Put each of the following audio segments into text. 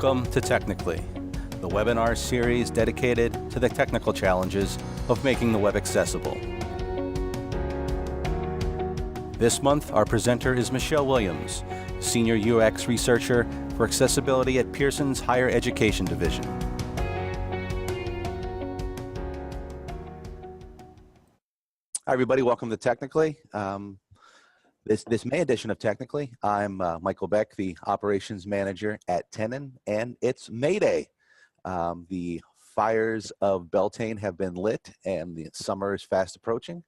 Welcome to Technically, the webinar series dedicated to the technical challenges of making the web accessible. This month, our presenter is Michele Williams, Senior UX Researcher for Accessibility at Pearson's Higher Education Division. Hi, everybody. Welcome to Technically. This May edition of Technically, I'm Michael Beck, the Operations Manager at Tenon, and it's May Day. The fires of Beltane have been lit, and the summer is fast approaching,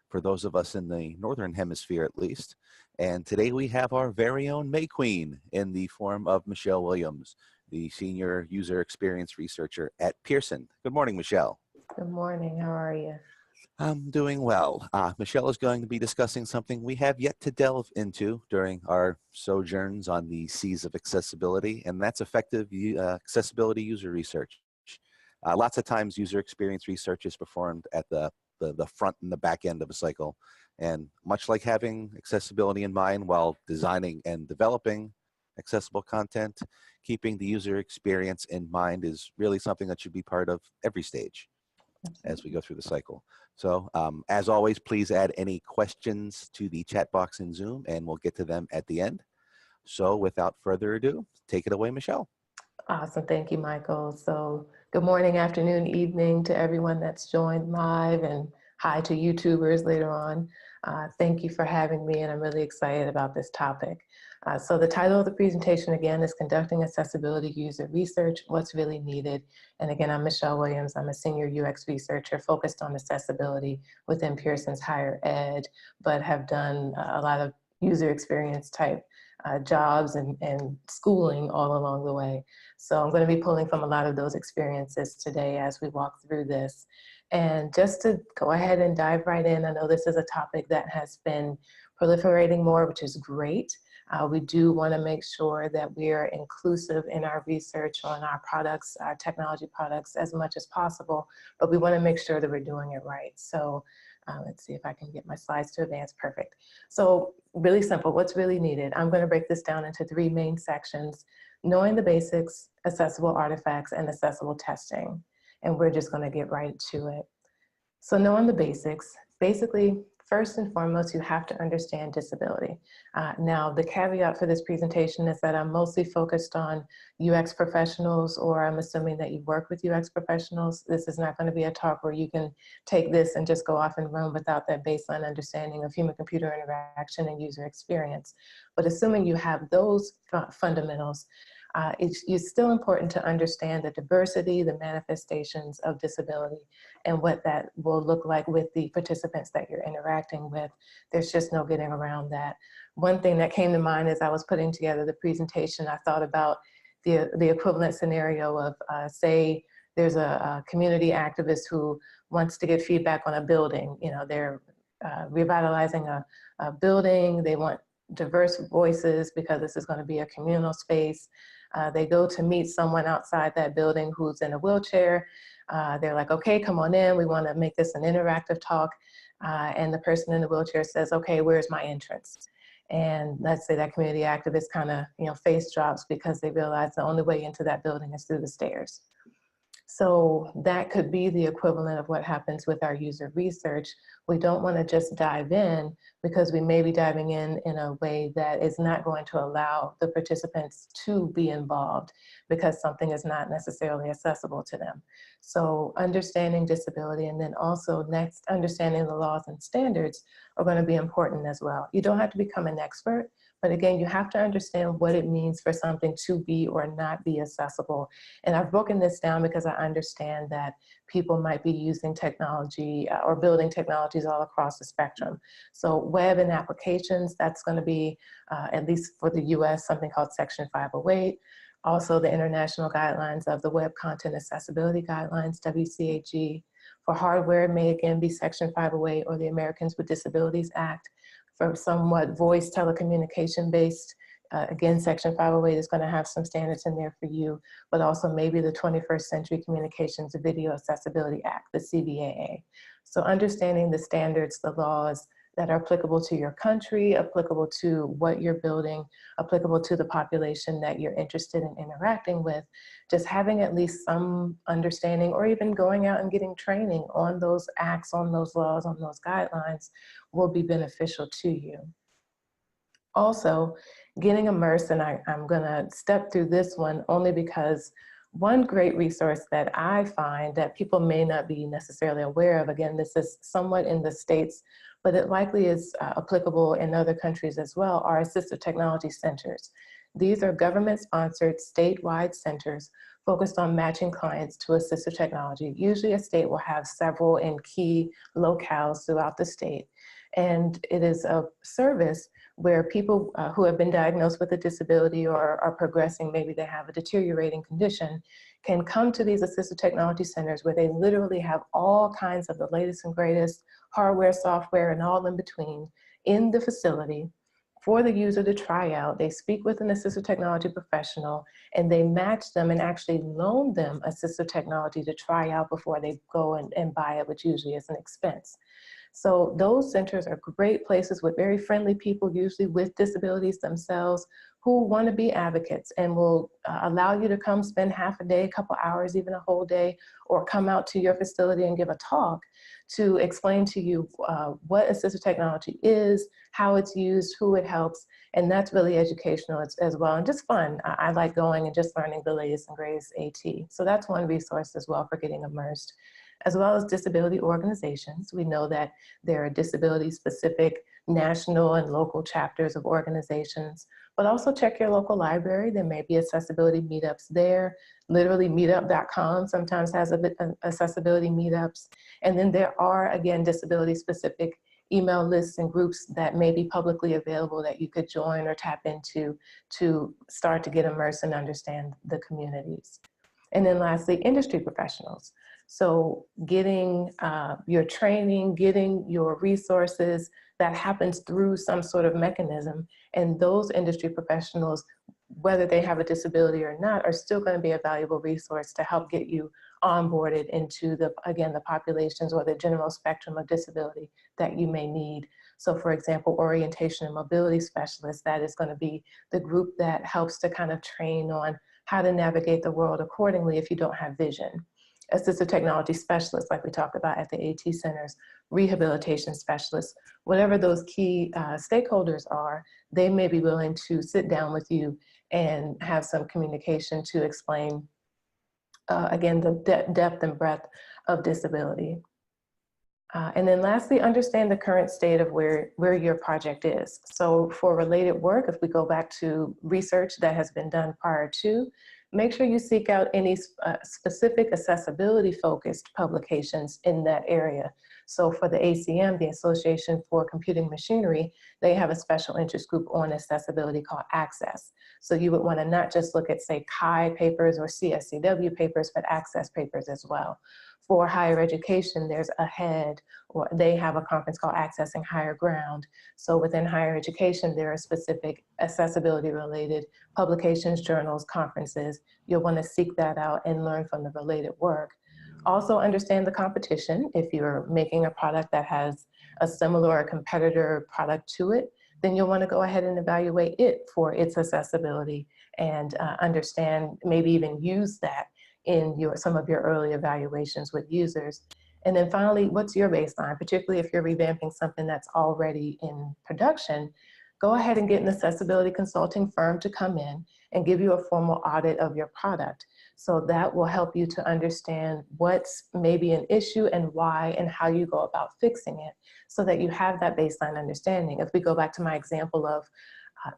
for those of us in the Northern Hemisphere at least. And today we have our very own May Queen in the form of Michele Williams, the Senior User Experience Researcher at Pearson. Good morning, Michele. Good morning. How are you? I'm doing well. Michele is going to be discussing something we have yet to delve into during our sojourns on the seas of accessibility, and that's effective accessibility user research. Lots of times user experience research is performed at the front and the back end of a cycle, and much like having accessibility in mind while designing and developing accessible content, keeping the user experience in mind is really something that should be part of every stage as we go through the cycle. So as always, please add any questions to the chat box in Zoom and we'll get to them at the end. So without further ado, take it away, Michele. Awesome. Thank you, Michael. So good morning, afternoon, evening to everyone that's joined live, and hi to YouTubers later on. Thank you for having me, and I'm really excited about this topic. So the title of the presentation, again, is Conducting Accessibility User Research, What's Really Needed. And again, I'm Michele Williams. I'm a Senior UX Researcher focused on accessibility within Pearson's Higher Ed, but have done a lot of user experience type jobs and schooling all along the way. So I'm going to be pulling from a lot of those experiences today as we walk through this. And just to go ahead and dive right in, I know this is a topic that has been proliferating more, which is great. We do want to make sure that we are inclusive in our research on our products, our technology products, as much as possible, but we want to make sure that we're doing it right. So let's see if I can get my slides to advance. Perfect. So really simple, what's really needed? I'm going to break this down into three main sections: knowing the basics, accessible artifacts, and accessible testing. And we're just going to get right to it. So knowing the basics, basically, first and foremost, you have to understand disability. Now, the caveat for this presentation is that I'm mostly focused on UX professionals, or I'm assuming that you work with UX professionals. This is not going to be a talk where you can take this and just go off and run without that baseline understanding of human-computer interaction and user experience. But assuming you have those fundamentals, it's still important to understand the diversity, the manifestations of disability, and what that will look like with the participants that you're interacting with. There's just no getting around that. One thing that came to mind as I was putting together the presentation, I thought about the equivalent scenario of, say, there's a community activist who wants to get feedback on a building. You know, they're revitalizing a building. They want diverse voices because this is going to be a communal space. They go to meet someone outside that building who's in a wheelchair. They're like, okay, come on in. We want to make this an interactive talk. And the person in the wheelchair says, okay, where's my entrance? And let's say that community activist kind of, face drops because they realize the only way into that building is through the stairs. So that could be the equivalent of what happens with our user research. We don't want to just dive in because we may be diving in a way that is not going to allow the participants to be involved because something is not necessarily accessible to them. So understanding disability, and then also next, understanding the laws and standards are going to be important as well. You don't have to become an expert, but again, you have to understand what it means for something to be or not be accessible. And I've broken this down because I understand that people might be using technology or building technologies all across the spectrum. So web and applications, that's going to be, at least for the US, something called Section 508. Also the international guidelines of the Web Content Accessibility Guidelines, WCAG. For hardware, it may again be Section 508 or the Americans with Disabilities Act. For somewhat voice telecommunication based, again, Section 508 is going to have some standards in there for you, but also maybe the 21st Century Communications Video Accessibility Act, the CVAA. So understanding the standards, the laws, that are applicable to your country, applicable to what you're building, applicable to the population that you're interested in interacting with. Just having at least some understanding, or even going out and getting training on those acts, on those laws, on those guidelines will be beneficial to you. Also, getting immersed, and I'm gonna step through this one only because one great resource that I find that people may not be necessarily aware of, again, this is somewhat in the States, but it likely is applicable in other countries as well, are assistive technology centers. These are government-sponsored statewide centers focused on matching clients to assistive technology. Usually a state will have several in key locales throughout the state. And it is a service where people who have been diagnosed with a disability or are progressing, maybe they have a deteriorating condition, can come to these assistive technology centers where they literally have all kinds of the latest and greatest hardware, software, and all in between in the facility for the user to try out. They speak with an assistive technology professional and they match them and actually loan them assistive technology to try out before they go and buy it, which usually is an expense. So those centers are great places with very friendly people, usually with disabilities themselves, who want to be advocates and will allow you to come spend half a day, a couple hours, even a whole day, or come out to your facility and give a talk to explain to you what assistive technology is, how it's used, who it helps. And that's really educational as well, and just fun. I like going and just learning the latest and greatest AT. So that's one resource as well for getting immersed. As well as disability organizations. We know that there are disability-specific national and local chapters of organizations, but also check your local library. There may be accessibility meetups there. Literally meetup.com sometimes has accessibility meetups. And then there are, again, disability-specific email lists and groups that may be publicly available that you could join or tap into to start to get immersed and understand the communities. And then lastly, industry professionals. So getting your training, getting your resources, that happens through some sort of mechanism. And those industry professionals, whether they have a disability or not, are still going to be a valuable resource to help get you onboarded into the, again, the populations or the general spectrum of disability that you may need. So for example, orientation and mobility specialists, that is going to be the group that helps to kind of train on how to navigate the world accordingly if you don't have vision. Assistive technology specialists, like we talked about at the AT centers, rehabilitation specialists, whatever those key stakeholders are, they may be willing to sit down with you and have some communication to explain, again, the depth and breadth of disability. And then lastly, understand the current state of where your project is. So for related work, if we go back to research that has been done prior to, make sure you seek out any specific accessibility focused publications in that area. So for the ACM, the Association for Computing Machinery, they have a special interest group on accessibility called Access. So you would want to not just look at, say, CHI papers or CSCW papers, but Access papers as well. For higher education, there's AHEAD, or they have a conference called Accessing Higher Ground. So within higher education, there are specific accessibility related publications, journals, conferences. You'll want to seek that out and learn from the related work. Also understand the competition. If you're making a product that has a similar or competitor product to it, then you'll want to go ahead and evaluate it for its accessibility and understand, maybe even use that in some of your early evaluations with users. And then finally, what's your baseline? Particularly if you're revamping something that's already in production, go ahead and get an accessibility consulting firm to come in and give you a formal audit of your product. So that will help you to understand what's maybe an issue and why and how you go about fixing it so that you have that baseline understanding. If we go back to my example of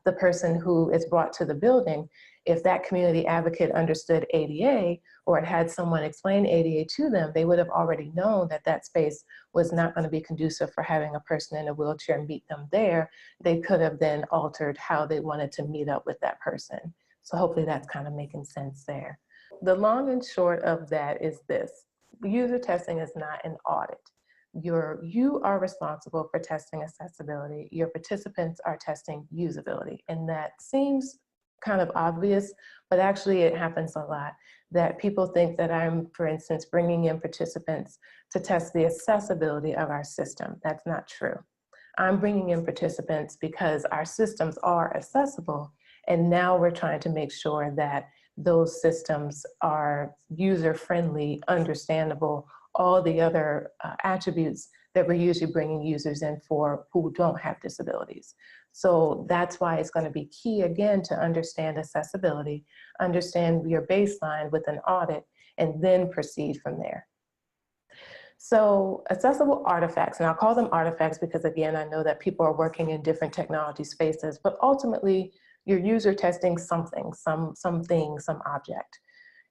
the person who is brought to the building, if that community advocate understood ADA or it had someone explain ADA to them, they would have already known that that space was not going to be conducive for having a person in a wheelchair meet them there. They could have then altered how they wanted to meet up with that person. So hopefully that's kind of making sense there. The long and short of that is this: user testing is not an audit. You are responsible for testing accessibility. Your participants are testing usability. And that seems kind of obvious, but actually it happens a lot, that people think that I'm, for instance, bringing in participants to test the accessibility of our system. That's not true. I'm bringing in participants because our systems are accessible, and now we're trying to make sure that those systems are user-friendly, understandable, all the other attributes that we're usually bringing users in for who don't have disabilities. So that's why it's going to be key, again, to understand accessibility, understand your baseline with an audit, and then proceed from there. So accessible artifacts, and I'll call them artifacts because, again, I know that people are working in different technology spaces, but ultimately you're user testing something, something, some object.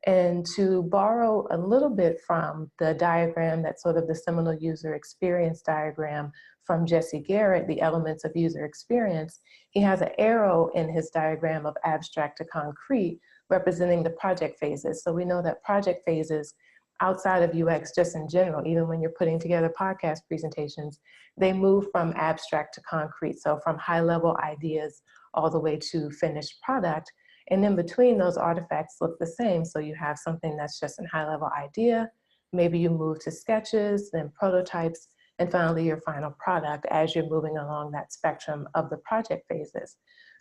And to borrow a little bit from the diagram, that's sort of the seminal user experience diagram from Jesse Garrett, the elements of user experience, he has an arrow in his diagram of abstract to concrete representing the project phases. So we know that project phases outside of UX, just in general, even when you're putting together podcast presentations, they move from abstract to concrete. So from high level ideas all the way to finished product. And in between, those artifacts look the same. So you have something that's just a high level idea, maybe you move to sketches, then prototypes, and finally your final product as you're moving along that spectrum of the project phases.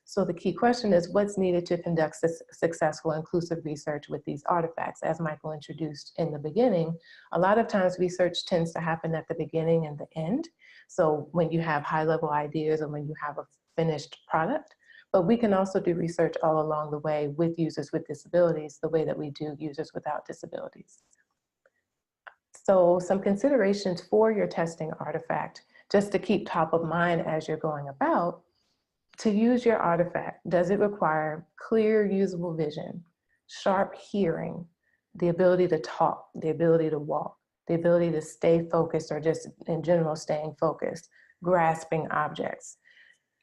So the key question is, what's needed to conduct successful inclusive research with these artifacts? As Michael introduced in the beginning, a lot of times research tends to happen at the beginning and the end. So when you have high level ideas or when you have a finished product, but we can also do research all along the way with users with disabilities, the way that we do users without disabilities. So some considerations for your testing artifact, just to keep top of mind as you're going about. To use your artifact, does it require clear, usable vision, sharp hearing, the ability to talk, the ability to walk, the ability to stay focused or just in general staying focused, grasping objects?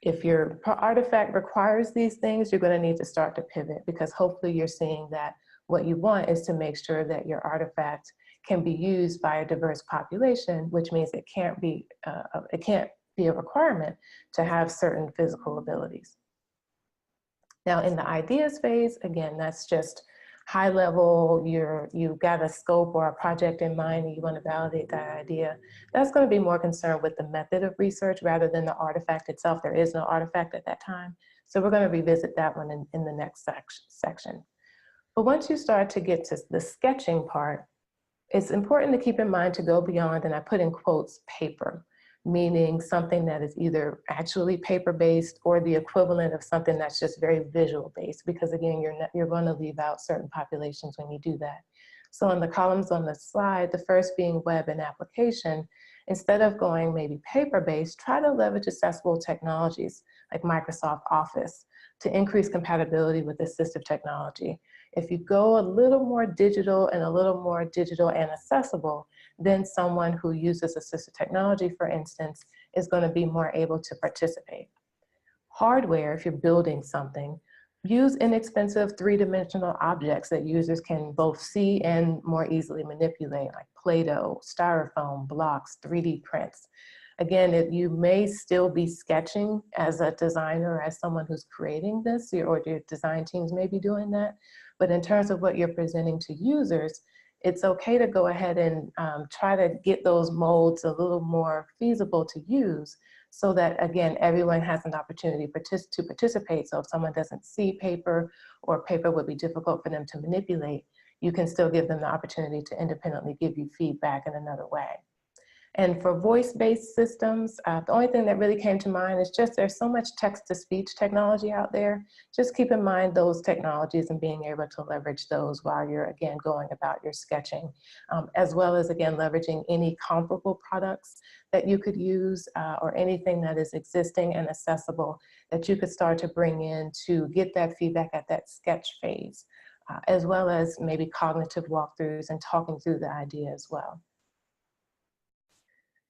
If your artifact requires these things, you're going to need to start to pivot, because hopefully you're seeing that what you want is to make sure that your artifact can be used by a diverse population, which means it can't be a requirement to have certain physical abilities. Now in the ideas phase, again, that's just high level, you've got a scope or a project in mind and you want to validate that idea. That's going to be more concerned with the method of research rather than the artifact itself. There is no artifact at that time. So we're going to revisit that one in the next section. But once you start to get to the sketching part, it's important to keep in mind to go beyond, and I put in quotes, paper, meaning something that is either actually paper-based or the equivalent of something that's just very visual-based, because again, you're going to leave out certain populations when you do that. So in the columns on the slide, the first being web and application, instead of going maybe paper-based, try to leverage accessible technologies like Microsoft Office to increase compatibility with assistive technology. If you go a little more digital and accessible, then someone who uses assistive technology, for instance, is going to be more able to participate. Hardware, if you're building something, use inexpensive three-dimensional objects that users can both see and more easily manipulate, like Play-Doh, styrofoam, blocks, 3D prints. Again, you may still be sketching as a designer, as someone who's creating this, or your design teams may be doing that. But in terms of what you're presenting to users, it's okay to go ahead and try to get those molds a little more feasible to use, so that, again, everyone has an opportunity to participate. So if someone doesn't see paper, or paper would be difficult for them to manipulate, you can still give them the opportunity to independently give you feedback in another way. And for voice-based systems, the only thing that really came to mind is just there's so much text-to-speech technology out there. Just keep in mind those technologies and being able to leverage those while you're, again, going about your sketching, as well as, again, leveraging any comparable products that you could use or anything that is existing and accessible that you could start to bring in to get that feedback at that sketch phase, as well as maybe cognitive walkthroughs and talking through the idea as well.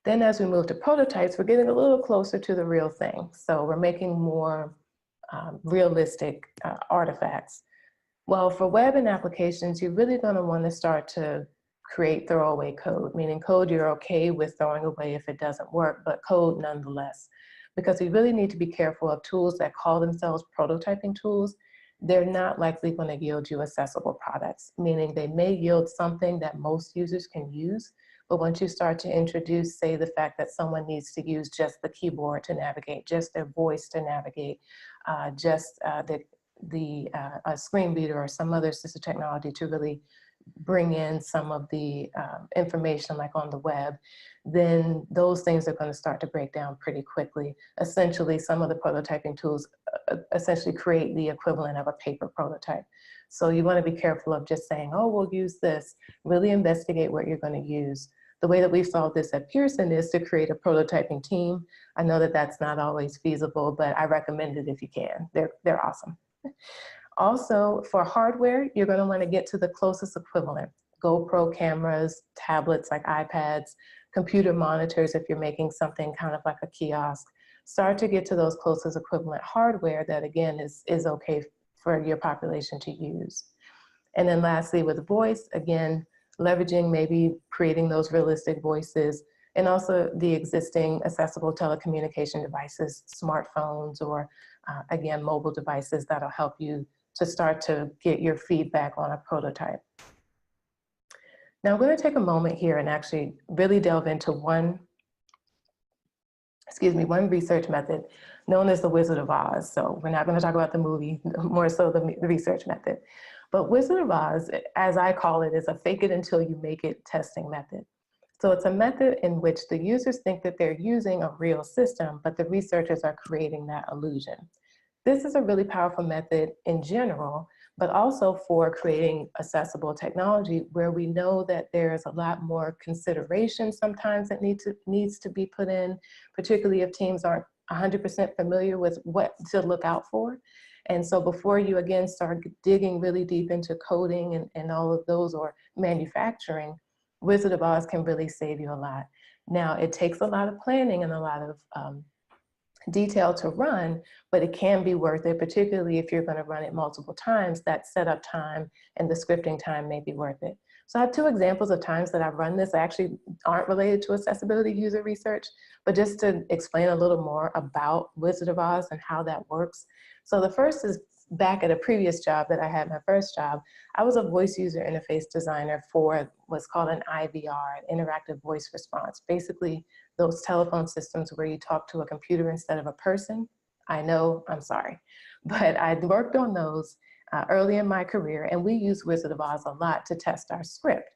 Then as we move to prototypes, we're getting a little closer to the real thing. So we're making more realistic artifacts. Well, for web and applications, you're really going to want to start to create throwaway code, meaning code you're okay with throwing away if it doesn't work, but code nonetheless. Because we really need to be careful of tools that call themselves prototyping tools. They're not likely going to yield you accessible products, meaning they may yield something that most users can use, But once you start to introduce, say, the fact that someone needs to use just the keyboard to navigate, just their voice to navigate, a screen reader or some other assistive technology to really bring in some of the information like on the web, then those things are going to start to break down pretty quickly. Essentially, some of the prototyping tools essentially create the equivalent of a paper prototype. So you want to be careful of just saying, oh, we'll use this. Really investigate what you're going to use. The way that we've solved this at Pearson is to create a prototyping team. I know that that's not always feasible, but I recommend it if you can. They're awesome. Also, for hardware, you're going to want to get to the closest equivalent. GoPro cameras, tablets like iPads, computer monitors if you're making something kind of like a kiosk. Start to get to those closest equivalent hardware that, again, is okay for your population to use. And then lastly, with voice, again, leveraging maybe creating those realistic voices, and also the existing accessible telecommunication devices, smartphones, or again, mobile devices that'll help you to start to get your feedback on a prototype. Now I'm going to take a moment here and actually really delve into one research method known as the Wizard of Oz. So we're not going to talk about the movie, more so the research method. But Wizard of Oz, as I call it, is a fake it until you make it testing method. So it's a method in which the users think that they're using a real system, but the researchers are creating that illusion. This is a really powerful method in general, but also for creating accessible technology where we know that there's a lot more consideration sometimes that needs to be put in, particularly if teams aren't 100% familiar with what to look out for. And so before you again start digging really deep into coding and all of those or manufacturing, Wizard of Oz can really save you a lot. Now, it takes a lot of planning and a lot of detail to run, but it can be worth it, particularly if you're going to run it multiple times. That setup time and the scripting time may be worth it. So I have two examples of times that I've run this. Actually aren't related to accessibility user research, but just to explain a little more about Wizard of Oz and how that works. So the first is back at a previous job that I had, my first job. I was a voice user interface designer for what's called an IVR, an interactive voice response. Basically, those telephone systems where you talk to a computer instead of a person. I know, I'm sorry, but I worked on those early in my career, and we used Wizard of Oz a lot to test our script.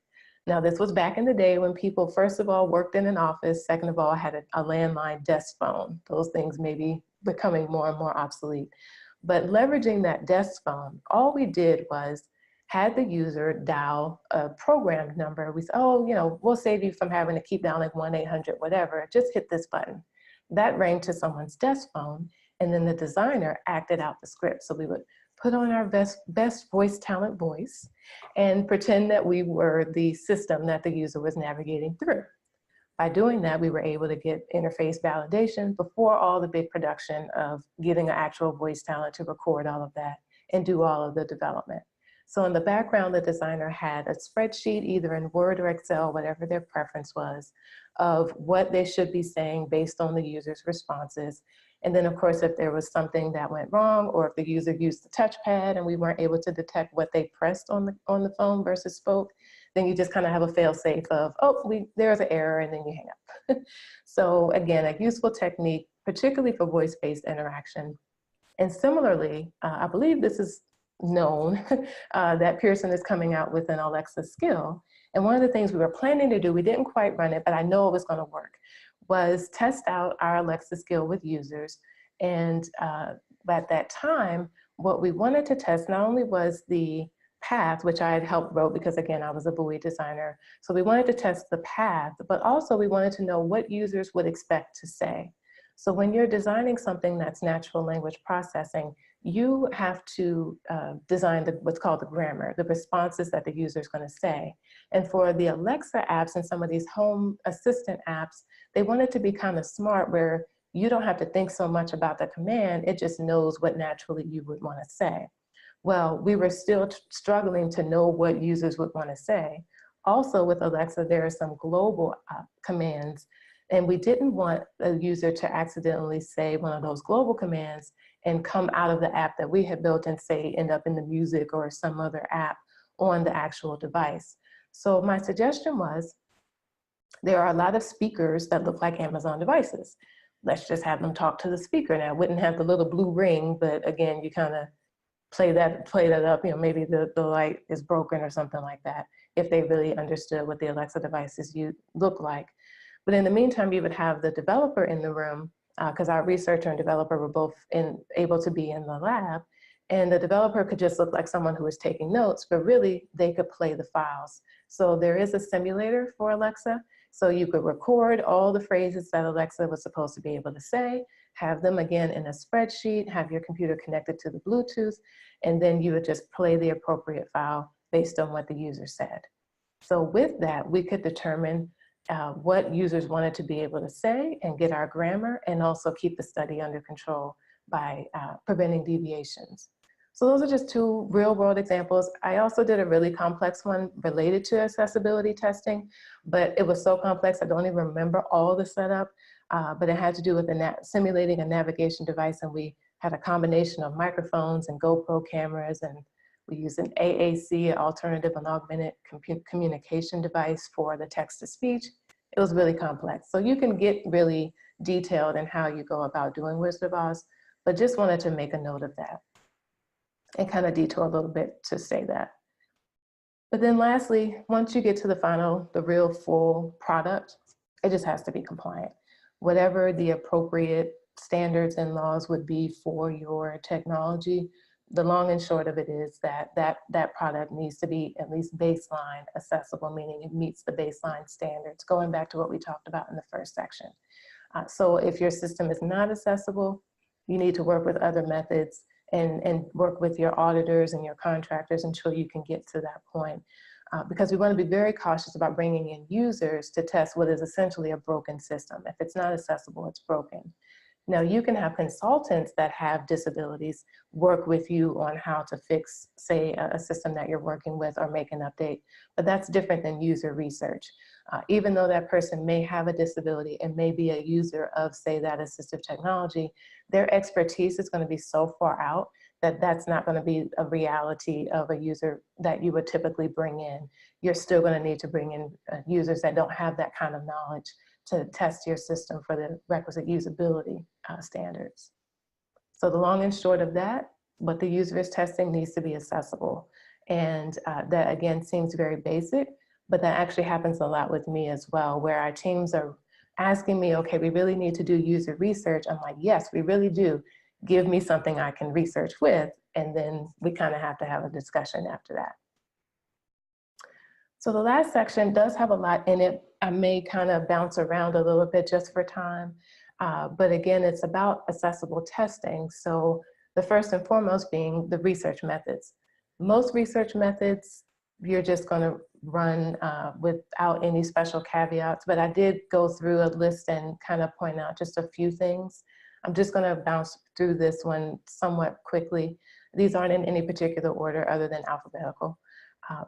Now, this was back in the day when people, first of all, worked in an office, second of all, had a landline desk phone. Those things may be becoming more and more obsolete. But leveraging that desk phone, all we did was had the user dial a programmed number. We said, oh, you know, we'll save you from having to keep dialing 1-800, whatever, just hit this button. That rang to someone's desk phone, and then the designer acted out the script. So we would put on our best voice talent voice and pretend that we were the system that the user was navigating through. By doing that, we were able to get interface validation before all the big production of getting an actual voice talent to record all of that and do all of the development. So in the background, the designer had a spreadsheet, either in Word or Excel, whatever their preference was, of what they should be saying based on the user's responses. And then of course, if there was something that went wrong, or if the user used the touchpad and we weren't able to detect what they pressed on the phone versus spoke, then you just kind of have a fail-safe of, oh, there's an error, and then you hang up. So again, a useful technique, particularly for voice-based interaction. And similarly, I believe this is known, that Pearson is coming out with an Alexa skill. And one of the things we were planning to do, we didn't quite run it, but I know it was going to work, was test out our Alexa skill with users. And at that time, what we wanted to test not only was the path, which I had helped wrote because again, I was a buoy designer. So we wanted to test the path, but also we wanted to know what users would expect to say. So when you're designing something that's natural language processing, you have to design what's called the grammar, the responses that the user is going to say. And for the Alexa apps and some of these home assistant apps, they want it to be kind of smart where you don't have to think so much about the command, it just knows what naturally you would want to say. Well, we were still struggling to know what users would want to say. Also with Alexa, there are some global commands, and we didn't want a user to accidentally say one of those global commands and come out of the app that we had built and say, end up in the music or some other app on the actual device. So my suggestion was, There are a lot of speakers that look like Amazon devices. Let's just have them talk to the speaker. Now, it wouldn't have the little blue ring, but again, you kind of play that up, maybe the light is broken or something like that, if they really understood what the Alexa devices look like. But in the meantime, you would have the developer in the room, because our researcher and developer were both able to be in the lab, and the developer could just look like someone who was taking notes, but really they could play the files. So there is a simulator for Alexa, so you could record all the phrases that Alexa was supposed to be able to say, have them again in a spreadsheet, have your computer connected to the Bluetooth, and then you would just play the appropriate file based on what the user said. So with that, we could determine what users wanted to be able to say and get our grammar, and also keep the study under control by preventing deviations. So those are just two real world examples. I also did a really complex one related to accessibility testing, but it was so complex I don't even remember all the setup, but it had to do with simulating a navigation device, and we had a combination of microphones and GoPro cameras, and we used an AAC, alternative and augmented communication device, for the text-to-speech. It was really complex. So you can get really detailed in how you go about doing Wizard of Oz, but just wanted to make a note of that and kind of detour a little bit to say that. But then lastly, once you get to the real full product, it just has to be compliant. Whatever the appropriate standards and laws would be for your technology, the long and short of it is that product needs to be at least baseline accessible, meaning it meets the baseline standards, going back to what we talked about in the first section. So if your system is not accessible, you need to work with other methods and work with your auditors and your contractors until you can get to that point. Because we want to be very cautious about bringing in users to test what is essentially a broken system. If it's not accessible, it's broken. Now, you can have consultants that have disabilities work with you on how to fix, say, a system that you're working with or make an update, but that's different than user research. Even though that person may have a disability and may be a user of, say, that assistive technology, their expertise is going to be so far out that that's not going to be a reality of a user that you would typically bring in. You're still going to need to bring in users that don't have that kind of knowledge to test your system for the requisite usability standards. So the long and short of that, what the user is testing needs to be accessible. And that again seems very basic, but that actually happens a lot with me as well, where our teams are asking me, okay, we really need to do user research. I'm like, yes, we really do. Give me something I can research with. And then we kind of have to have a discussion after that. So the last section does have a lot in it. I may kind of bounce around a little bit just for time. But again, it's about accessible testing. So the first and foremost being the research methods. Most research methods, you're just going to run without any special caveats. But I did go through a list and kind of point out just a few things. I'm just going to bounce through this one somewhat quickly. These aren't in any particular order other than alphabetical.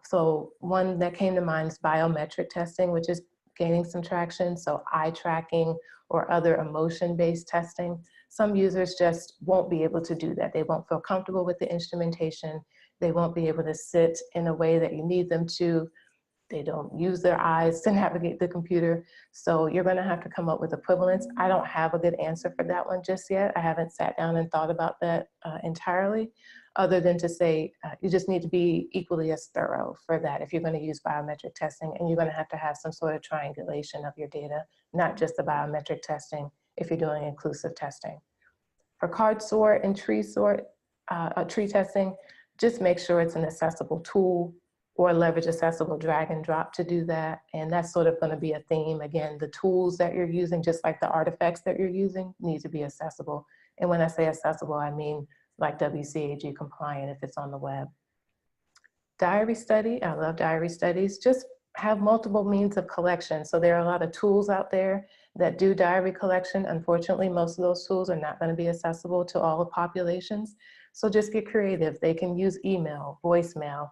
So one that came to mind is biometric testing, which is gaining some traction. So eye tracking or other emotion-based testing. Some users just won't be able to do that. They won't feel comfortable with the instrumentation. They won't be able to sit in a way that you need them to. They don't use their eyes to navigate the computer. So you're going to have to come up with equivalents. I don't have a good answer for that one just yet. I haven't sat down and thought about that entirely, other than to say you just need to be equally as thorough for that if you're going to use biometric testing, and you're going to have some sort of triangulation of your data, not just the biometric testing if you're doing inclusive testing. For card sort and tree testing, just make sure it's an accessible tool, or leverage accessible drag and drop to do that. And that's sort of going to be a theme. Again, the tools that you're using, just like the artifacts that you're using, need to be accessible. And when I say accessible, I mean like WCAG compliant if it's on the web. Diary study, I love diary studies. Just have multiple means of collection. So there are a lot of tools out there that do diary collection. Unfortunately, most of those tools are not going to be accessible to all the populations. So just get creative. They can use email, voicemail.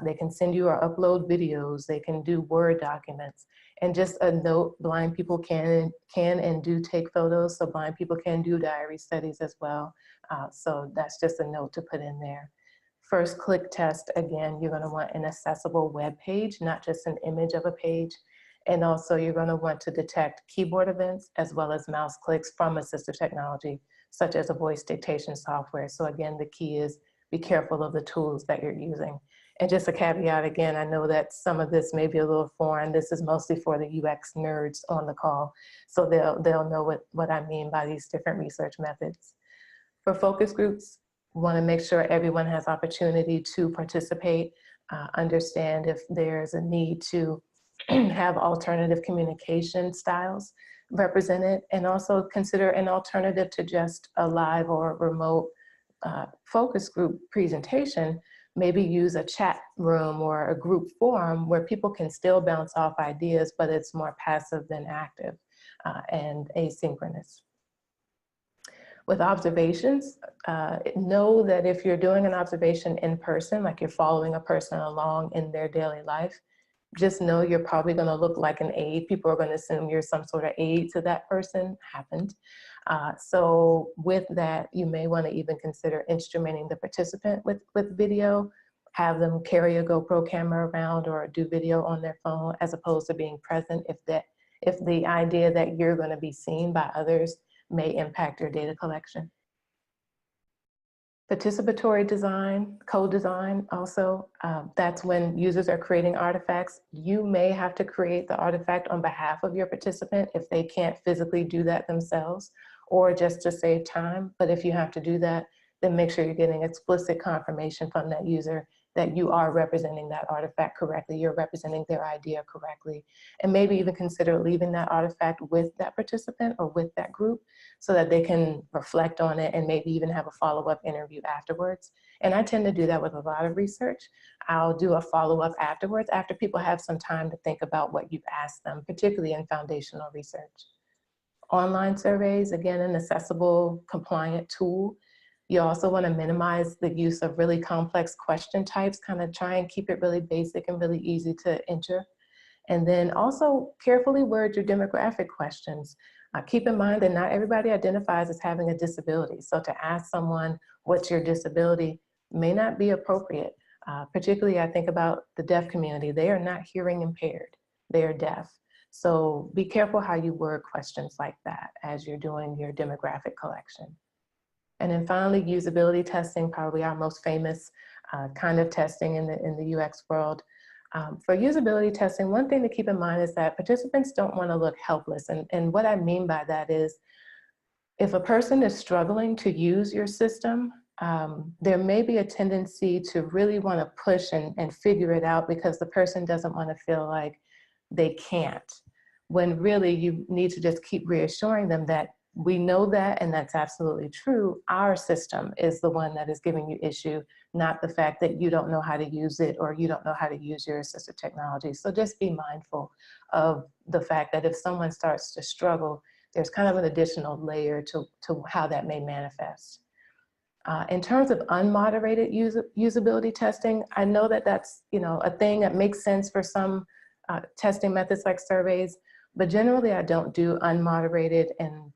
They can send you or upload videos. They can do Word documents. And just a note, blind people can and do take photos. So blind people can do diary studies as well. So that's just a note to put in there. First click test, again, you're going to want an accessible web page, not just an image of a page. And also you're going to want to detect keyboard events as well as mouse clicks from assistive technology, such as a voice dictation software. So again, the key is be careful of the tools that you're using. And just a caveat again, I know that some of this may be a little foreign. This is mostly for the UX nerds on the call. So they'll know what I mean by these different research methods. For focus groups, want to make sure everyone has opportunity to participate, understand if there's a need to have alternative communication styles represented, and also consider an alternative to just a live or remote focus group presentation. Maybe use a chat room or a group forum where people can still bounce off ideas, but it's more passive than active and asynchronous. With observations, know that if you're doing an observation in person, like you're following a person along in their daily life, just know you're probably going to look like an aide. People are going to assume you're some sort of aide to that person. Happened. So with that, you may want to even consider instrumenting the participant with video, have them carry a GoPro camera around or do video on their phone as opposed to being present if the idea that you're going to be seen by others may impact your data collection. Participatory design, co-design also, that's when users are creating artifacts. You may have to create the artifact on behalf of your participant if they can't physically do that themselves, or just to save time. But if you have to do that, then make sure you're getting explicit confirmation from that user that you are representing that artifact correctly, you're representing their idea correctly, and maybe even consider leaving that artifact with that participant or with that group so that they can reflect on it and maybe even have a follow-up interview afterwards. And I tend to do that with a lot of research. I'll do a follow-up afterwards after people have some time to think about what you've asked them, particularly in foundational research. Online surveys, again, an accessible, compliant tool. You also want to minimize the use of really complex question types, kind of try and keep it really basic and really easy to enter. And then also carefully word your demographic questions. Keep in mind that not everybody identifies as having a disability. So to ask someone, what's your disability, may not be appropriate. Particularly, I think about the deaf community. They are not hearing impaired, they are deaf. So be careful how you word questions like that as you're doing your demographic collection. And then finally, usability testing, probably our most famous kind of testing in the UX world. For usability testing, one thing to keep in mind is that participants don't want to look helpless. And what I mean by that is, if a person is struggling to use your system, there may be a tendency to really want to push and figure it out because the person doesn't want to feel like they can't. When really you need to just keep reassuring them that we know that, and that's absolutely true. Our system is the one that is giving you issue, not the fact that you don't know how to use it or you don't know how to use your assistive technology. So just be mindful of the fact that if someone starts to struggle, there's kind of an additional layer to how that may manifest. In terms of unmoderated usability testing, I know that that's a thing that makes sense for some testing methods like surveys, but generally I don't do unmoderated and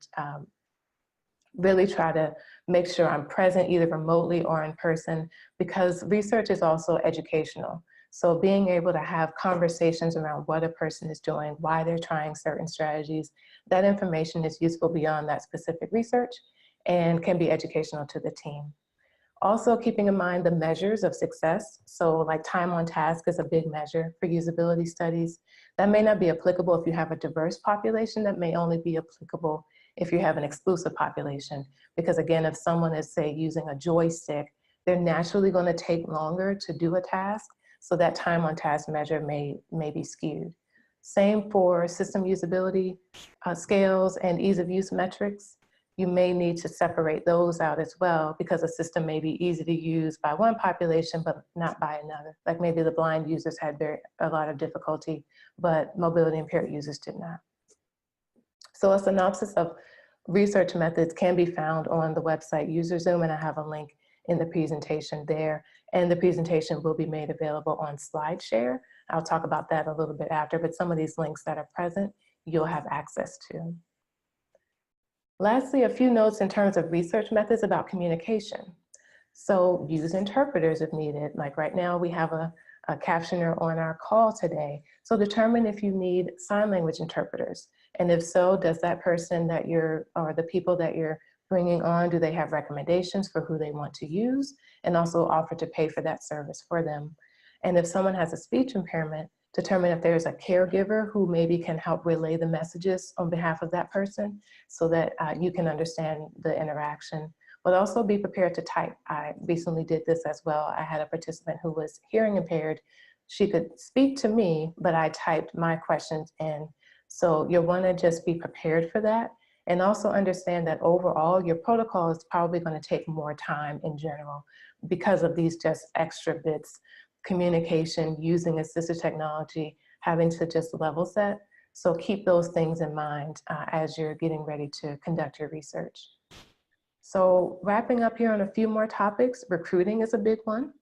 really try to make sure I'm present either remotely or in person, because research is also educational. So being able to have conversations around what a person is doing, why they're trying certain strategies, that information is useful beyond that specific research and can be educational to the team. Also keeping in mind the measures of success. So like time on task is a big measure for usability studies. That may not be applicable if you have a diverse population. That may only be applicable if you have an exclusive population. Because again, if someone is, say, using a joystick, they're naturally going to take longer to do a task. So that time on task measure may be skewed. Same for system usability scales and ease of use metrics. You may need to separate those out as well, because a system may be easy to use by one population, but not by another. Like maybe the blind users had a lot of difficulty, but mobility impaired users did not. So a synopsis of research methods can be found on the website UserZoom, and I have a link in the presentation there. And the presentation will be made available on SlideShare. I'll talk about that a little bit after, but some of these links that are present, you'll have access to. Lastly, a few notes in terms of research methods about communication. So use interpreters if needed. Like right now we have a a captioner on our call today. So determine if you need sign language interpreters. And if so, does that person that or the people that you're bringing on, do they have recommendations for who they want to use? And also offer to pay for that service for them. And if someone has a speech impairment, determine if there's a caregiver who maybe can help relay the messages on behalf of that person so that you can understand the interaction. But also be prepared to type. I recently did this as well. I had a participant who was hearing impaired. She could speak to me, but I typed my questions in. So you'll want to just be prepared for that. And also understand that overall, your protocol is probably going to take more time in general because of these just extra bits. Communication, using assistive technology, having to just level set. So keep those things in mind as you're getting ready to conduct your research. So wrapping up here on a few more topics, recruiting is a big one.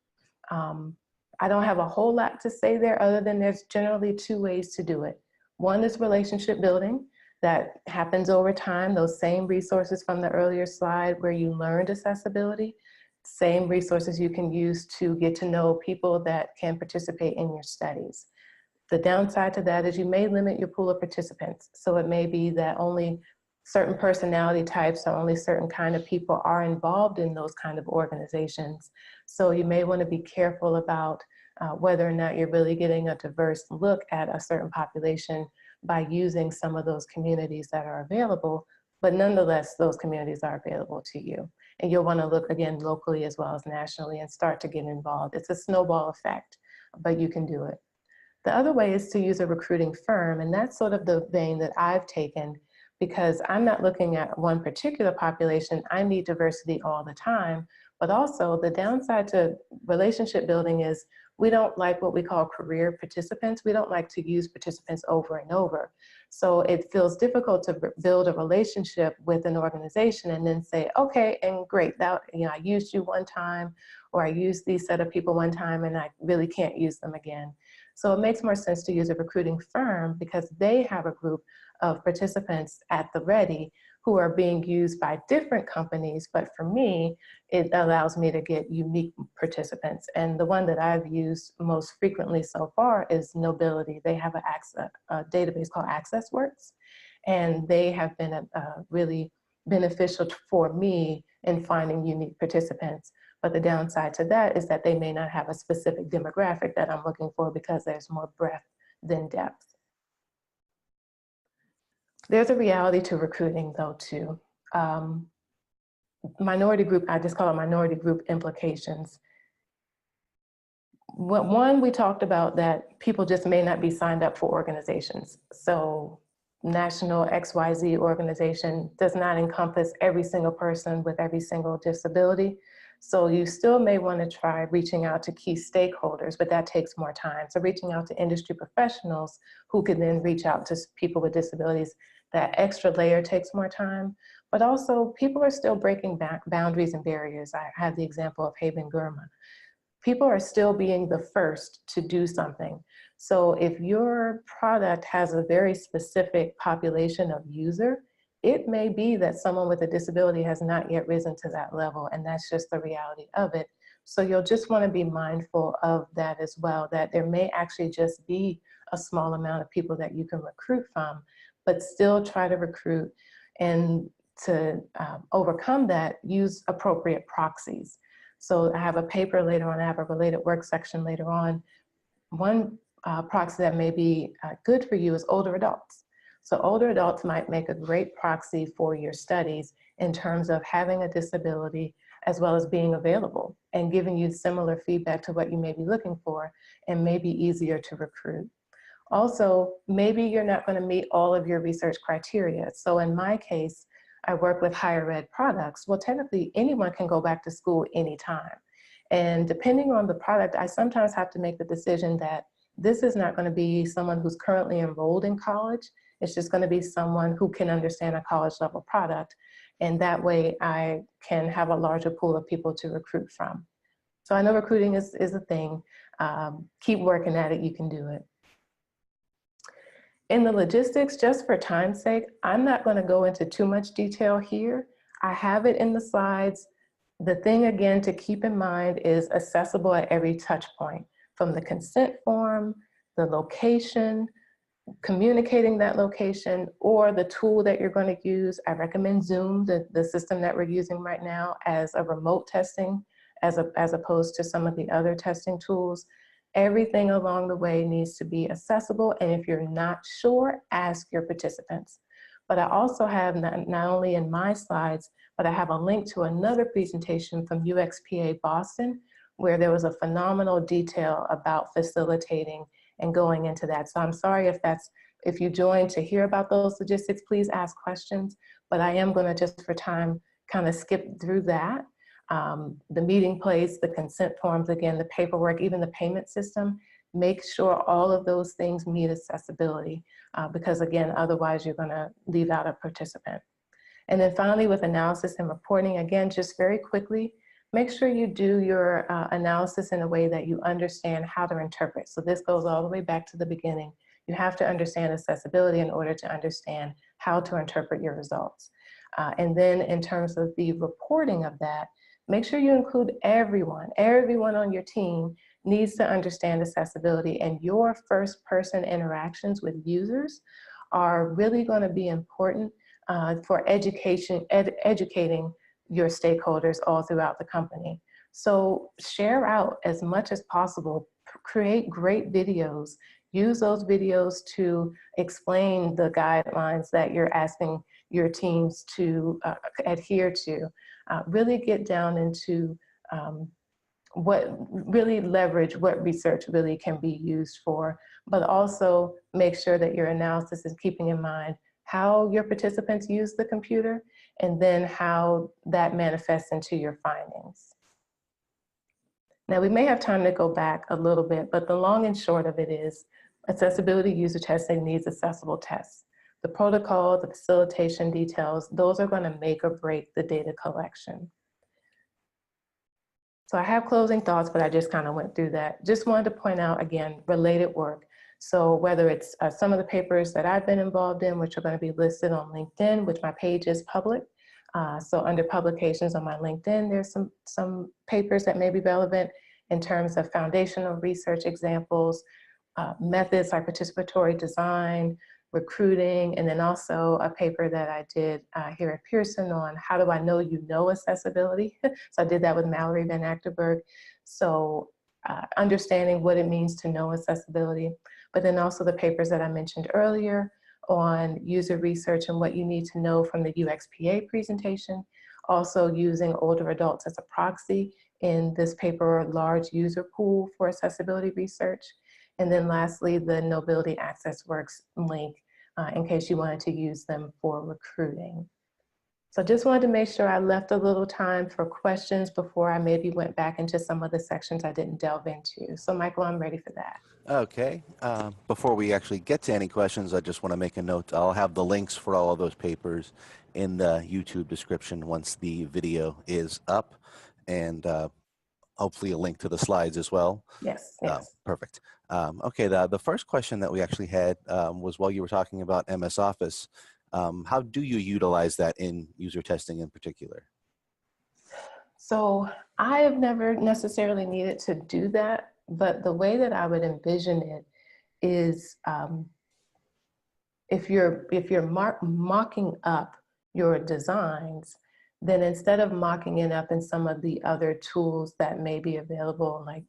I don't have a whole lot to say there other than there's generally two ways to do it. One is relationship building that happens over time, those same resources from the earlier slide where you learned accessibility, same resources you can use to get to know people that can participate in your studies. The downside to that is you may limit your pool of participants. So it may be that only certain personality types or only certain kind of people are involved in those kind of organizations. So you may want to be careful about whether or not you're really getting a diverse look at a certain population by using some of those communities that are available, but nonetheless, those communities are available to you. And you'll want to look again locally as well as nationally and start to get involved. It's a snowball effect, but you can do it. The other way is to use a recruiting firm, and that's sort of the vein that I've taken because I'm not looking at one particular population. I need diversity all the time, but also the downside to relationship building is we don't like what we call career participants. We don't like to use participants over and over. So it feels difficult to build a relationship with an organization and then say, okay, and great, that, I used you one time, or I used these set of people one time and I really can't use them again. So it makes more sense to use a recruiting firm because they have a group of participants at the ready who are being used by different companies. But for me, it allows me to get unique participants. And the one that I've used most frequently so far is Nobility. They have a database called AccessWorks, and they have been really beneficial for me in finding unique participants. But the downside to that is that they may not have a specific demographic that I'm looking for because there's more breadth than depth. There's a reality to recruiting though too. Minority group, I just call it minority group implications. One, we talked about that people just may not be signed up for organizations. So national XYZ organization does not encompass every single person with every single disability. So you still may want to try reaching out to key stakeholders, but that takes more time. So reaching out to industry professionals who can then reach out to people with disabilities, that extra layer takes more time. But also people are still breaking back boundaries and barriers. I had the example of Haben Gurma. People are still being the first to do something. So if your product has a very specific population of user, it may be that someone with a disability has not yet risen to that level, and that's just the reality of it. So you'll just want to be mindful of that as well, that there may actually just be a small amount of people that you can recruit from, but still try to recruit. And to overcome that, use appropriate proxies. So I have a paper later on, I have a related work section later on. One proxy that may be good for you is older adults. So older adults might make a great proxy for your studies in terms of having a disability as well as being available and giving you similar feedback to what you may be looking for and may be easier to recruit. Also, maybe you're not going to meet all of your research criteria. So in my case, I work with higher ed products. Well, technically anyone can go back to school anytime. And depending on the product, I sometimes have to make the decision that this is not going to be someone who's currently enrolled in college. It's just going to be someone who can understand a college level product. And that way I can have a larger pool of people to recruit from. So I know recruiting is a thing. Keep working at it, you can do it. In the logistics, just for time's sake, I'm not going to go into too much detail here. I have it in the slides. The thing again to keep in mind is accessible at every touch point. from the consent form, the location, communicating that location, or the tool that you're going to use. I recommend Zoom, the system that we're using right now, as a remote testing, as opposed to some of the other testing tools. Everything along the way needs to be accessible, and if you're not sure, ask your participants. But I also have, not only in my slides, but I have a link to another presentation from UXPA Boston, where there was a phenomenal detail about facilitating and going into that. So I'm sorry if you joined to hear about those logistics, please ask questions, but I am gonna, just for time, kind of skip through that. The meeting place, the consent forms, again, the paperwork, even the payment system, make sure all of those things meet accessibility, because again, otherwise you're gonna leave out a participant. And then finally, with analysis and reporting, again, just very quickly, make sure you do your analysis in a way that you understand how to interpret. So this goes all the way back to the beginning. You have to understand accessibility in order to understand how to interpret your results. And then in terms of the reporting of that, make sure you include everyone. Everyone on your team needs to understand accessibility, and your first person interactions with users are really going to be important for educating your stakeholders all throughout the company. So share out as much as possible, create great videos, use those videos to explain the guidelines that you're asking your teams to adhere to. Really get down into really leverage what research really can be used for, but also make sure that your analysis is keeping in mind how your participants use the computer, and then how that manifests into your findings. Now, we may have time to go back a little bit, but the long and short of it is accessibility user testing needs accessible tests. The protocol, the facilitation details, those are going to make or break the data collection. So I have closing thoughts, but I just kind of went through that. Just wanted to point out, again, related work. So whether it's some of the papers that I've been involved in, which are going to be listed on LinkedIn, which my page is public. So under publications on my LinkedIn, there's some papers that may be relevant in terms of foundational research examples, methods like participatory design, recruiting, and then also a paper that I did here at Pearson on how do I know you know accessibility. So I did that with Mallory Van Achterberg. So understanding what it means to know accessibility, but then also the papers that I mentioned earlier on user research and what you need to know from the UXPA presentation, also using older adults as a proxy in this paper, large user pool for accessibility research. And then lastly, the Knowbility Access Works link in case you wanted to use them for recruiting. So just wanted to make sure I left a little time for questions before I maybe went back into some of the sections I didn't delve into. So Michael, I'm ready for that. Okay, before we actually get to any questions, I just want to make a note. I'll have the links for all of those papers in the YouTube description once the video is up, and hopefully a link to the slides as well. Yes, yes. Perfect. Okay, the first question that we actually had was while you were talking about MS Office. How do you utilize that in user testing in particular? So I have never necessarily needed to do that, but the way that I would envision it is if you're mocking up your designs, then instead of mocking it up in some of the other tools that may be available, like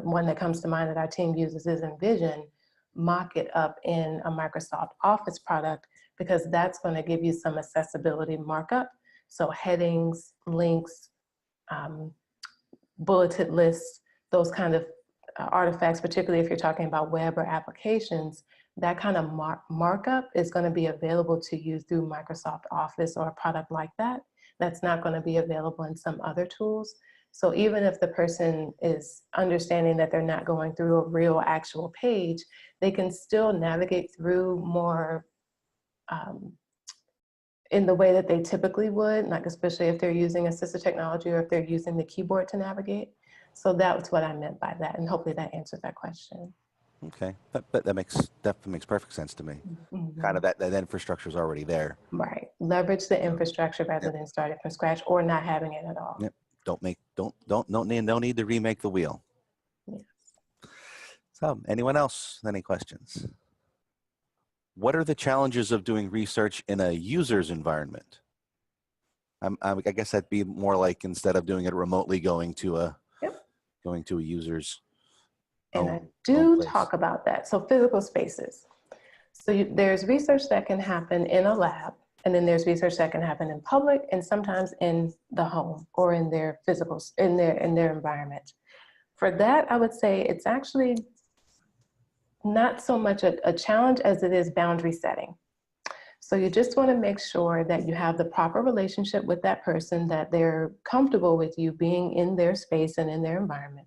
one that comes to mind that our team uses is Envision, mock it up in a Microsoft Office product, because that's going to give you some accessibility markup. So headings, links, bulleted lists, those kind of artifacts, particularly if you're talking about web or applications, that kind of markup is going to be available to you through Microsoft Office or a product like that. That's not going to be available in some other tools. So even if the person is understanding that they're not going through a real actual page, they can still navigate through more in the way that they typically would, like especially if they're using assistive technology or if they're using the keyboard to navigate. So that's what I meant by that, and hopefully that answers that question. Okay, that definitely makes perfect sense to me. Mm-hmm. Kind of that infrastructure is already there. Right, leverage the infrastructure rather than starting from scratch or not having it at all. Yep. Don't need to remake the wheel. Yes. Anyone else? Any questions? What are the challenges of doing research in a user's environment? I guess that'd be more like, instead of doing it remotely, going to a Yep. user's And I own do place. talk about that. So physical spaces. So there's research that can happen in a lab, and then there's research that can happen in public, and sometimes in the home or in their physical, in their environment. For that, I would say it's actually not so much a challenge as it is boundary setting. So you just want to make sure that you have the proper relationship with that person, that they're comfortable with you being in their space and in their environment.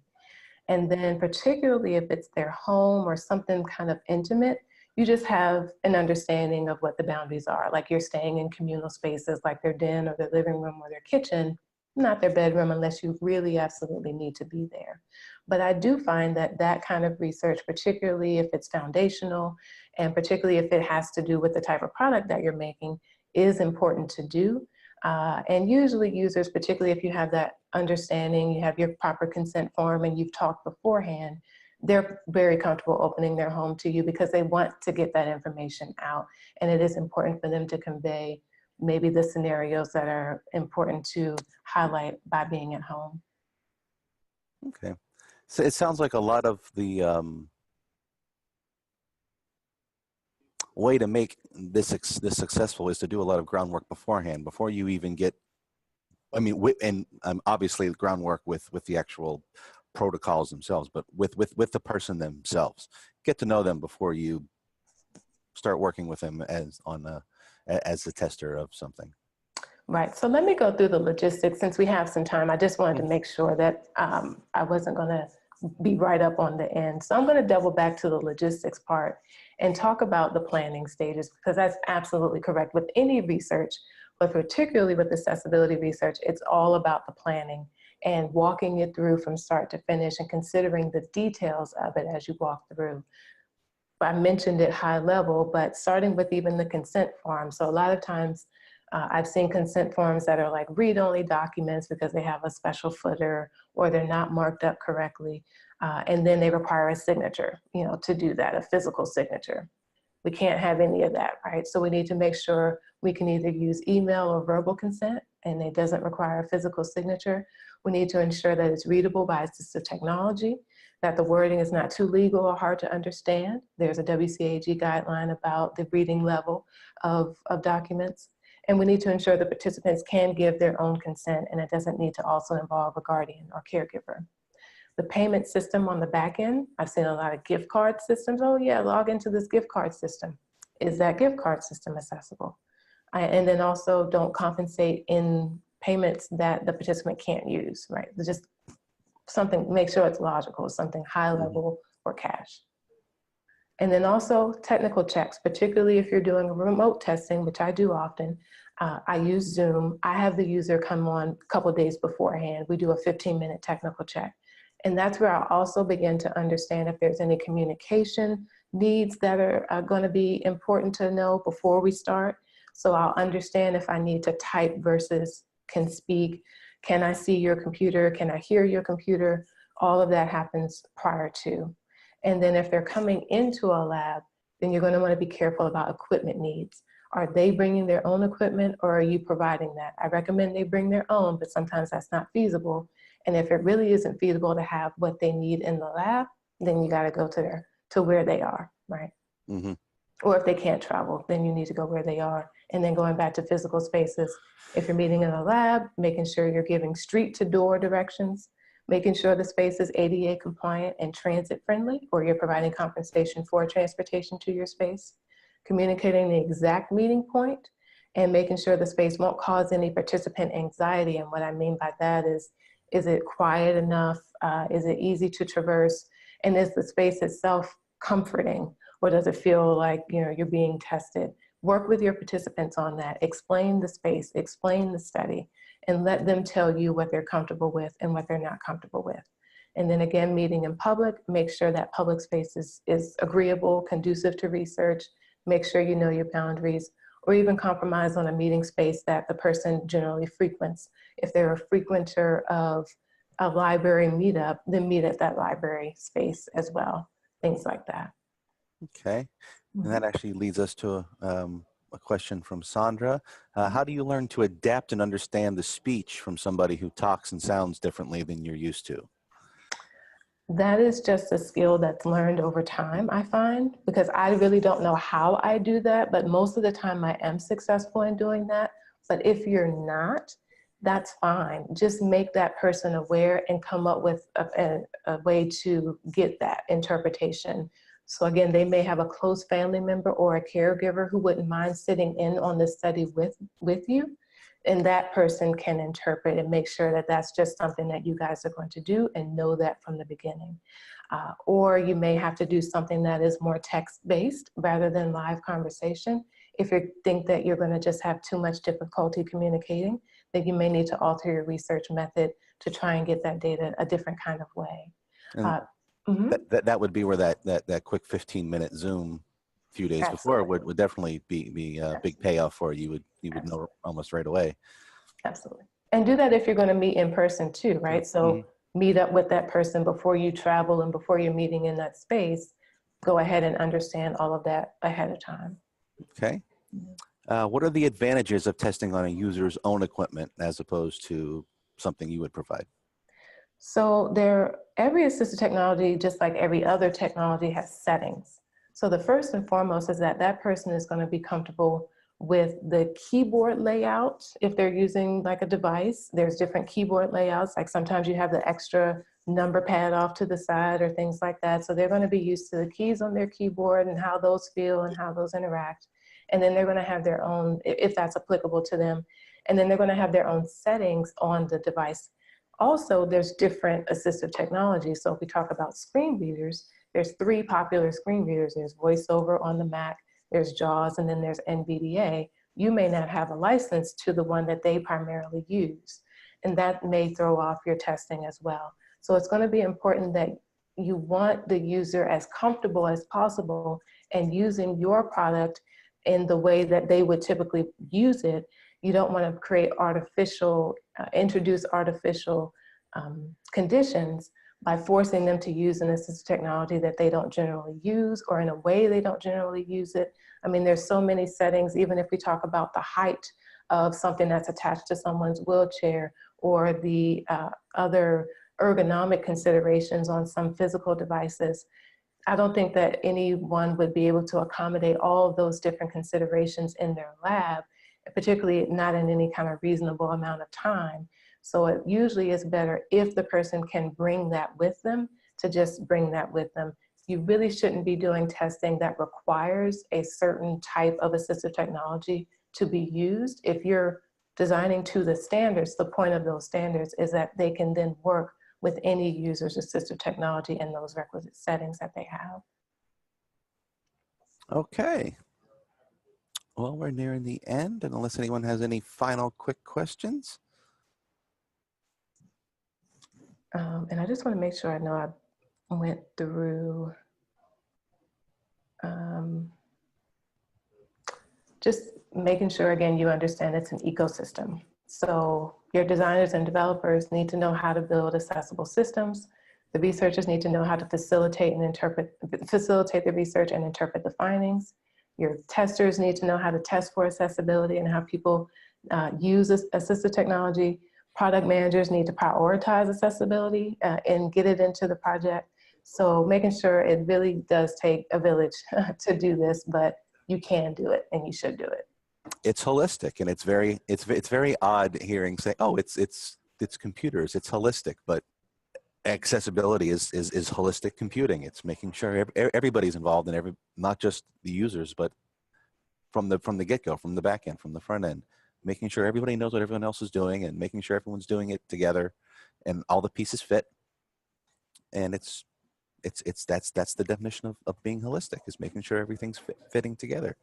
And then particularly if it's their home or something kind of intimate, you just have an understanding of what the boundaries are. Like you're staying in communal spaces like their den or their living room or their kitchen, not their bedroom unless you really absolutely need to be there. But I do find that that kind of research, particularly if it's foundational and particularly if it has to do with the type of product that you're making, is important to do. And usually users, particularly if you have that understanding, you have your proper consent form and you've talked beforehand, they're very comfortable opening their home to you because they want to get that information out. And it is important for them to convey maybe the scenarios that are important to highlight by being at home. Okay. So it sounds like a lot of the way to make this successful is to do a lot of groundwork beforehand, before you even get, I mean, and obviously the groundwork with the actual protocols themselves, but with the person themselves. Get to know them before you start working with them as as a tester of something. Right, so let me go through the logistics since we have some time. I just wanted to make sure that I wasn't gonna be right up on the end. So I'm gonna double back to the logistics part and talk about the planning stages, because that's absolutely correct. With any research, but particularly with accessibility research, it's all about the planning and walking it through from start to finish and considering the details of it as you walk through. I mentioned it high level, but starting with even the consent form. So a lot of times I've seen consent forms that are like read-only documents because they have a special footer or they're not marked up correctly. And then they require a signature, to do that, a physical signature. We can't have any of that, right? So we need to make sure we can either use email or verbal consent, and it doesn't require a physical signature. We need to ensure that it's readable by assistive technology, that the wording is not too legal or hard to understand. There's a WCAG guideline about the reading level of documents. And we need to ensure the participants can give their own consent, and it doesn't need to also involve a guardian or caregiver. The payment system on the back end, I've seen a lot of gift card systems. Oh yeah, log into this gift card system. Is that gift card system accessible? And then also don't compensate in payments that the participant can't use, right? Just something, make sure it's logical, something high level or cash. And then also technical checks, particularly if you're doing remote testing, which I do often. I use Zoom. I have the user come on a couple of days beforehand. We do a 15-minute technical check. And that's where I'll also begin to understand if there's any communication needs that are going to be important to know before we start. So I'll understand if I need to type versus can speak. Can I see your computer? Can I hear your computer? All of that happens prior to. And then if they're coming into a lab, then you're going to want to be careful about equipment needs. Are they bringing their own equipment or are you providing that? I recommend they bring their own, but sometimes that's not feasible. And if it really isn't feasible to have what they need in the lab, then you got to go to where they are, right? Mm-hmm. Or if they can't travel, then you need to go where they are. And then going back to physical spaces, if you're meeting in a lab, making sure you're giving street to door directions, making sure the space is ADA compliant and transit friendly, or you're providing compensation for transportation to your space, communicating the exact meeting point, and making sure the space won't cause any participant anxiety. And what I mean by that is it quiet enough? Is it easy to traverse? And is the space itself comforting? Or does it feel like you're being tested? Work with your participants on that. Explain the space, explain the study, and let them tell you what they're comfortable with and what they're not comfortable with. And then again, meeting in public, make sure that public space is agreeable, conducive to research, make sure you know your boundaries, or even compromise on a meeting space that the person generally frequents. If they're a frequenter of a library meetup, then meet at that library space as well. things like that. Okay. And that actually leads us to a question from Sandra. How do you learn to adapt and understand the speech from somebody who talks and sounds differently than you're used to? That is just a skill that's learned over time, I find, because I really don't know how I do that, but most of the time I am successful in doing that. But if you're not, that's fine. Just make that person aware and come up with a way to get that interpretation. So again, they may have a close family member or a caregiver who wouldn't mind sitting in on the study with you. And that person can interpret and make sure that that's just something that you guys are going to do and know that from the beginning. Or you may have to do something that is more text-based rather than live conversation. If you think that you're going to just have too much difficulty communicating, then you may need to alter your research method to try and get that data a different kind of way. And that would be where that quick 15-minute Zoom a few days before would definitely be a big payoff for you. You would know almost right away. Absolutely. And do that if you're going to meet in person too, right? So meet up with that person before you travel and before you're meeting in that space. Go ahead and understand all of that ahead of time. Okay. What are the advantages of testing on a user's own equipment as opposed to something you would provide? So every assistive technology, just like every other technology, has settings. So the first and foremost is that that person is going to be comfortable with the keyboard layout. If they're using like a device, there's different keyboard layouts. Like sometimes you have the extra number pad off to the side or things like that. So they're going to be used to the keys on their keyboard and how those feel and how those interact. And then they're going to have their own, if that's applicable to them. And then they're going to have their own settings on the device. Also, there's different assistive technologies. So if we talk about screen readers, there's 3 popular screen readers. There's VoiceOver on the Mac, there's JAWS, and then there's NVDA. You may not have a license to the one that they primarily use, and that may throw off your testing as well. So it's going to be important that you want the user as comfortable as possible and using your product in the way that they would typically use it. You don't want to create introduce artificial conditions by forcing them to use an assistive technology that they don't generally use or in a way they don't generally use it. I mean, there's so many settings, even if we talk about the height of something that's attached to someone's wheelchair or the other ergonomic considerations on some physical devices. I don't think that anyone would be able to accommodate all of those different considerations in their lab, particularly not in any kind of reasonable amount of time. So it usually is better if the person can bring that with them, to just bring that with them. You really shouldn't be doing testing that requires a certain type of assistive technology to be used. If you're designing to the standards, the point of those standards is that they can then work with any user's assistive technology in those requisite settings that they have. Okay. Well, we're nearing the end, and unless anyone has any final quick questions. And I just want to make sure I know I went through just making sure, again, you understand it's an ecosystem. So your designers and developers need to know how to build accessible systems. The researchers need to know how to facilitate the research and interpret the findings. Your testers need to know how to test for accessibility and how people use assistive technology. Product managers need to prioritize accessibility and get it into the project. So making sure it really does take a village to do this, but you can do it and you should do it. It's holistic, and it's very odd hearing say, oh, it's computers, it's holistic, but accessibility is holistic computing. It's making sure everybody's involved in not just the users, but from the get-go, from the back end, from the front end, making sure everybody knows what everyone else is doing and making sure everyone's doing it together and all the pieces fit. And that's the definition of being holistic, is making sure everything's fitting together.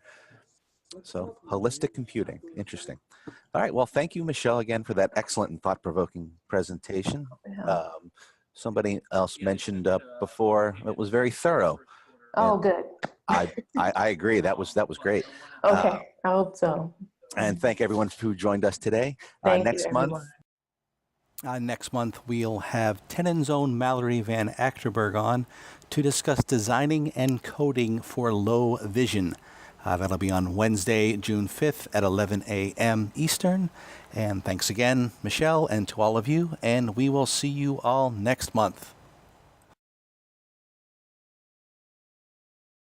So holistic computing, interesting. All right, well, thank you, Michele, again for that excellent and thought-provoking presentation. Somebody else mentioned before, it was very thorough. Oh, good. I agree. That was great. Okay, I hope so. And thank everyone who joined us today. Thank next you, month, everyone. Next month, we'll have Tenon's own Mallory Van Achterberg on to discuss designing and coding for low vision. That'll be on Wednesday, June 5th at 11 a.m. Eastern. And thanks again, Michele, and to all of you, and we will see you all next month.